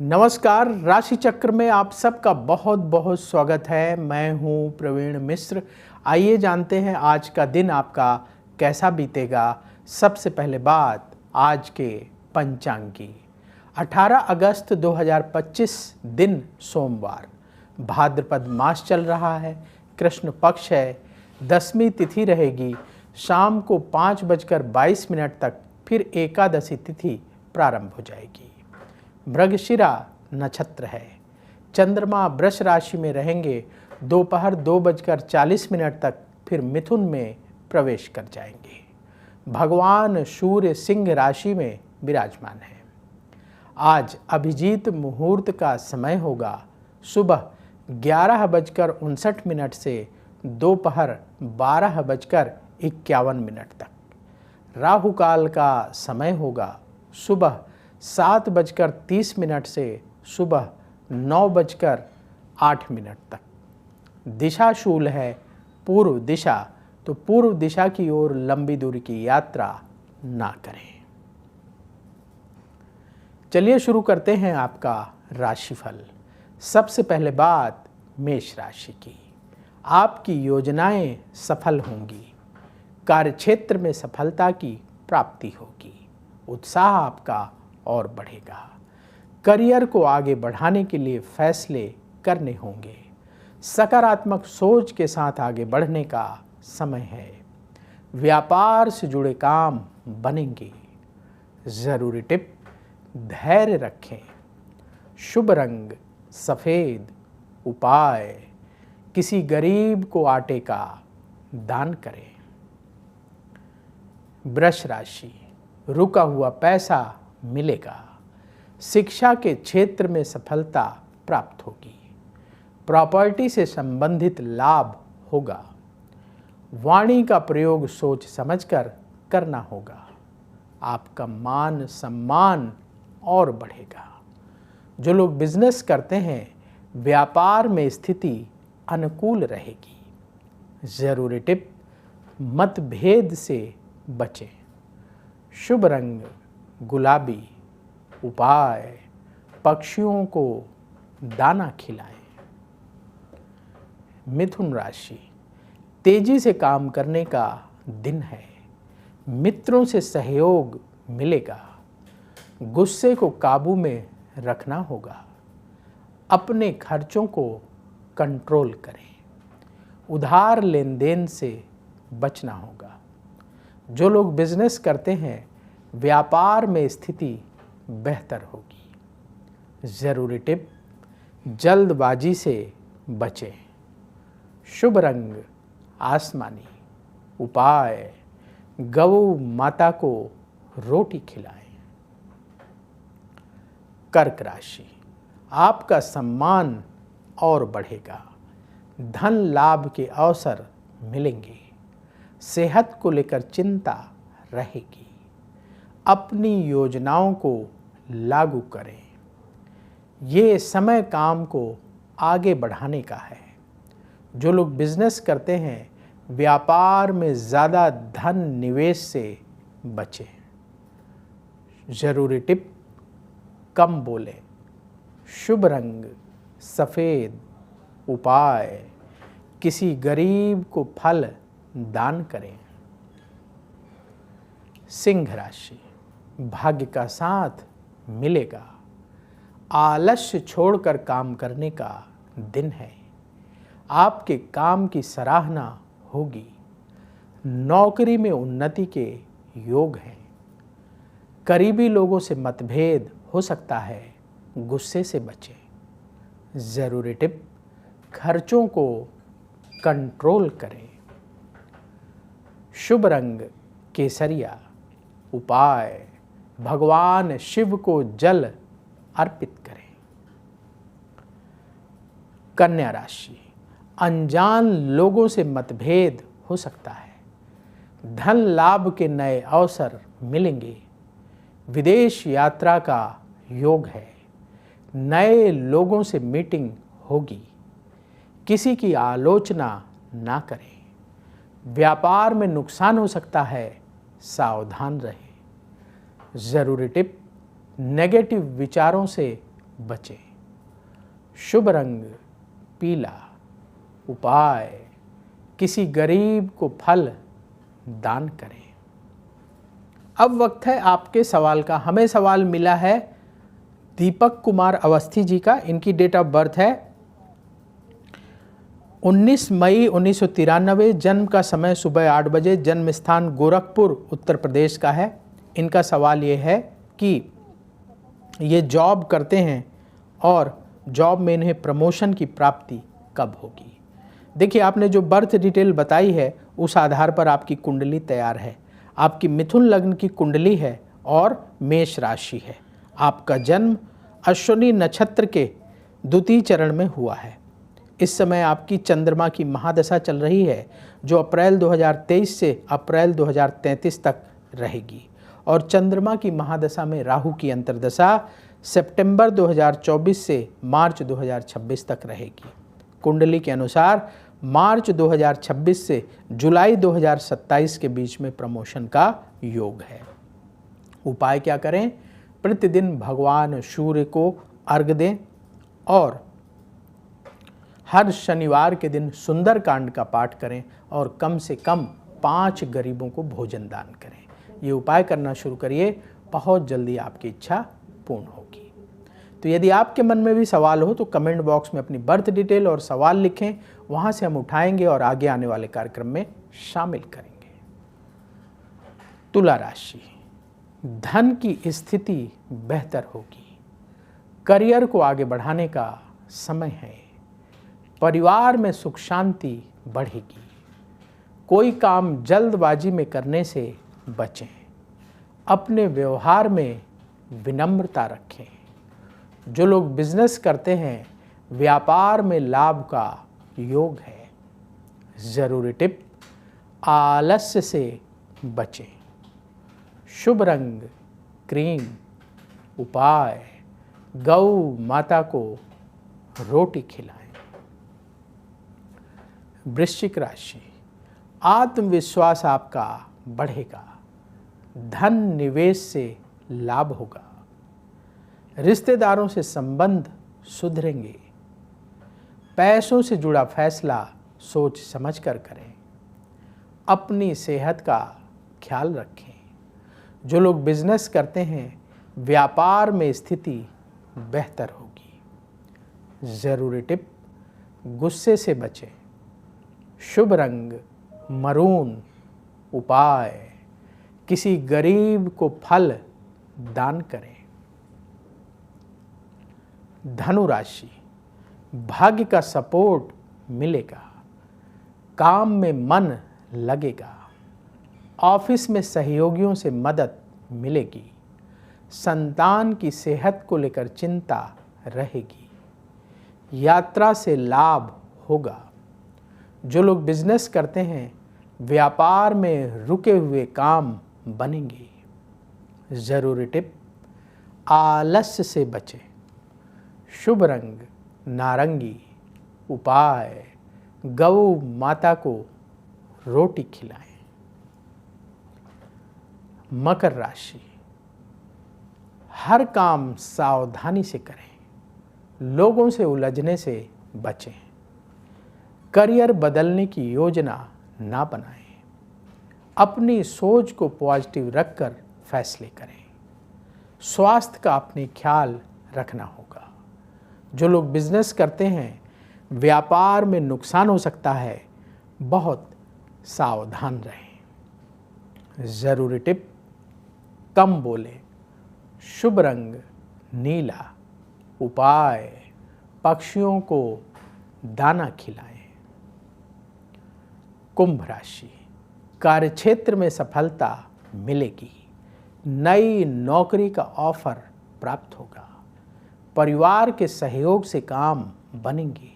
नमस्कार। राशि चक्र में आप सबका बहुत बहुत स्वागत है। मैं हूं प्रवीण मिश्र। आइए जानते हैं आज का दिन आपका कैसा बीतेगा। सबसे पहले बात आज के पंचांग की। 18 अगस्त 2025 दिन सोमवार, भाद्रपद मास चल रहा है, कृष्ण पक्ष है, दसवीं तिथि रहेगी, शाम को 5:22 तक फिर एकादशी तिथि प्रारंभ हो जाएगी। मृगशिरा नक्षत्र है। चंद्रमा वृष राशि में रहेंगे, दोपहर 2:40 तक फिर मिथुन में प्रवेश कर जाएंगे। भगवान सूर्य सिंह राशि में विराजमान है। आज अभिजीत मुहूर्त का समय होगा सुबह 11:59 से दोपहर 12:51 तक। राहु काल का समय होगा सुबह 7:30 से सुबह 9:08 तक। दिशा शूल है पूर्व दिशा, तो पूर्व दिशा की ओर लंबी दूरी की यात्रा ना करें। चलिए शुरू करते हैं आपका राशिफल। सबसे पहले बात मेष राशि की। आपकी योजनाएं सफल होंगी। कार्यक्षेत्र में सफलता की प्राप्ति होगी। उत्साह आपका और बढ़ेगा। करियर को आगे बढ़ाने के लिए फैसले करने होंगे। सकारात्मक सोच के साथ आगे बढ़ने का समय है। व्यापार से जुड़े काम बनेंगे। जरूरी टिप, धैर्य रखें। शुभ रंग सफेद। उपाय, किसी गरीब को आटे का दान करें। वृष राशि, रुका हुआ पैसा मिलेगा। शिक्षा के क्षेत्र में सफलता प्राप्त होगी। प्रॉपर्टी से संबंधित लाभ होगा। वाणी का प्रयोग सोच समझकर करना होगा। आपका मान सम्मान और बढ़ेगा। जो लोग बिजनेस करते हैं, व्यापार में स्थिति अनुकूल रहेगी। जरूरी टिप, मतभेद से बचें। शुभ रंग गुलाबी। उपाय, पक्षियों को दाना खिलाएं। मिथुन राशि, तेजी से काम करने का दिन है। मित्रों से सहयोग मिलेगा। गुस्से को काबू में रखना होगा। अपने खर्चों को कंट्रोल करें। उधार लेन देन से बचना होगा। जो लोग बिजनेस करते हैं, व्यापार में स्थिति बेहतर होगी। जरूरी टिप, जल्दबाजी से बचें। शुभ रंग आसमानी। उपाय, गौ माता को रोटी खिलाएं। कर्क राशि, आपका सम्मान और बढ़ेगा। धन लाभ के अवसर मिलेंगे। सेहत को लेकर चिंता रहेगी। अपनी योजनाओं को लागू करें। ये समय काम को आगे बढ़ाने का है। जो लोग बिजनेस करते हैं, व्यापार में ज़्यादा धन निवेश से बचें। जरूरी टिप, कम बोलें। शुभ रंग सफ़ेद। उपाय, किसी गरीब को फल दान करें। सिंह राशि, भाग्य का साथ मिलेगा। आलस्य छोड़कर काम करने का दिन है। आपके काम की सराहना होगी। नौकरी में उन्नति के योग हैं। करीबी लोगों से मतभेद हो सकता है, गुस्से से बचें। जरूरी टिप, खर्चों को कंट्रोल करें। शुभ रंग केसरिया। उपाय, भगवान शिव को जल अर्पित करें। कन्या राशि, अनजान लोगों से मतभेद हो सकता है। धन लाभ के नए अवसर मिलेंगे। विदेश यात्रा का योग है। नए लोगों से मीटिंग होगी। किसी की आलोचना ना करें। व्यापार में नुकसान हो सकता है, सावधान रहें। जरूरी टिप, नेगेटिव विचारों से बचें। शुभ रंग पीला। उपाय किसी गरीब को फल दान करें। अब वक्त है आपके सवाल का। हमें सवाल मिला है दीपक कुमार अवस्थी जी का। इनकी डेट ऑफ बर्थ है 19 मई 1993। जन्म का समय सुबह 8 बजे। जन्म स्थान गोरखपुर उत्तर प्रदेश का है। इनका सवाल ये है कि ये जॉब करते हैं और जॉब में इन्हें प्रमोशन की प्राप्ति कब होगी। देखिए, आपने जो बर्थ डिटेल बताई है उस आधार पर आपकी कुंडली तैयार है। आपकी मिथुन लग्न की कुंडली है और मेष राशि है। आपका जन्म अश्विनी नक्षत्र के द्वितीय चरण में हुआ है। इस समय आपकी चंद्रमा की महादशा चल रही है जो अप्रैल 2023 से अप्रैल 2033 तक रहेगी और चंद्रमा की महादशा में राहु की अंतर्दशा सितंबर 2024 से मार्च 2026 तक रहेगी। कुंडली के अनुसार मार्च 2026 से जुलाई 2027 के बीच में प्रमोशन का योग है। उपाय क्या करें? प्रतिदिन भगवान सूर्य को अर्घ्य दें और हर शनिवार के दिन सुंदरकांड का पाठ करें और कम से कम 5 गरीबों को भोजन दान करें। ये उपाय करना शुरू करिए, बहुत जल्दी आपकी इच्छा पूर्ण होगी। तो यदि आपके मन में भी सवाल हो तो कमेंट बॉक्स में अपनी बर्थ डिटेल और सवाल लिखें, वहाँ से हम उठाएंगे और आगे आने वाले कार्यक्रम में शामिल करेंगे। तुला राशि, धन की स्थिति बेहतर होगी। करियर को आगे बढ़ाने का समय है। परिवार में सुख शांति बढ़ेगी। कोई काम जल्दबाजी में करने से बचें। अपने व्यवहार में विनम्रता रखें। जो लोग बिजनेस करते हैं व्यापार में लाभ का योग है। जरूरी टिप, आलस्य से बचें। शुभ रंग क्रीम। उपाय गौ माता को रोटी खिलाएं। वृश्चिक राशि, आत्मविश्वास आपका बढ़ेगा। धन निवेश से लाभ होगा। रिश्तेदारों से संबंध सुधरेंगे। पैसों से जुड़ा फैसला सोच समझ कर करें। अपनी सेहत का ख्याल रखें। जो लोग बिजनेस करते हैं व्यापार में स्थिति बेहतर होगी। जरूरी टिप, गुस्से से बचें। शुभ रंग मरून। उपाय किसी गरीब को फल दान करें। धनु राशि, भाग्य का सपोर्ट मिलेगा। काम में मन लगेगा। ऑफिस में सहयोगियों से मदद मिलेगी। संतान की सेहत को लेकर चिंता रहेगी। यात्रा से लाभ होगा। जो लोग बिजनेस करते हैं व्यापार में रुके हुए काम बनेंगे। जरूरी टिप, आलस्य से बचें। शुभ रंग नारंगी। उपाय गौ माता को रोटी खिलाएं। मकर राशि, हर काम सावधानी से करें। लोगों से उलझने से बचें। करियर बदलने की योजना ना बनाएं। अपनी सोच को पॉजिटिव रखकर फैसले करें। स्वास्थ्य का अपनी ख्याल रखना होगा। जो लोग बिजनेस करते हैं व्यापार में नुकसान हो सकता है, बहुत सावधान रहें। जरूरी टिप, कम बोलें। शुभ रंग नीला। उपाय पक्षियों को दाना खिलाएं। कुंभ राशि, कार्यक्षेत्र में सफलता मिलेगी। नई नौकरी का ऑफर प्राप्त होगा। परिवार के सहयोग से काम बनेंगे।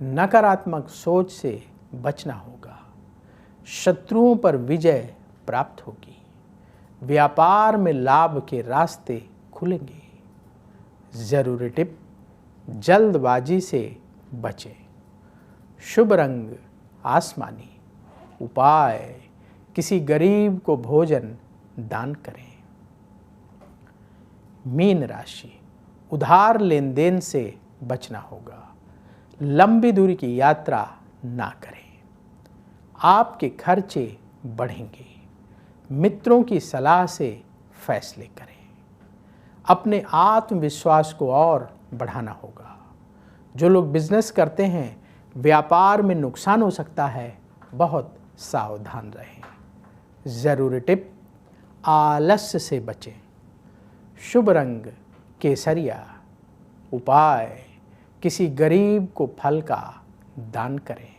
नकारात्मक सोच से बचना होगा। शत्रुओं पर विजय प्राप्त होगी। व्यापार में लाभ के रास्ते खुलेंगे। जरूरी टिप, जल्दबाजी से बचें। शुभ रंग आसमानी। उपाय किसी गरीब को भोजन दान करें। मीन राशि, उधार लेन देन से बचना होगा। लंबी दूरी की यात्रा ना करें, आपके खर्चे बढ़ेंगे। मित्रों की सलाह से फैसले करें। अपने आत्मविश्वास को और बढ़ाना होगा। जो लोग बिजनेस करते हैं, व्यापार में नुकसान हो सकता है, बहुत सावधान रहें। ज़रूरी टिप, आलस्य से बचें। शुभ रंग केसरिया। उपाय, किसी गरीब को फल का दान करें।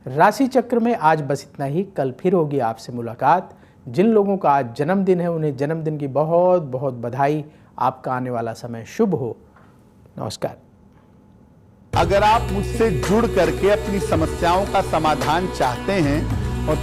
राशि चक्र में आज बस इतना ही। कल फिर होगी आपसे मुलाकात। जिन लोगों का आज जन्मदिन है उन्हें जन्मदिन की बहुत बहुत बधाई। आपका आने वाला समय शुभ हो। नमस्कार। अगर आप मुझसे जुड़ करके अपनी समस्याओं का समाधान चाहते हैं और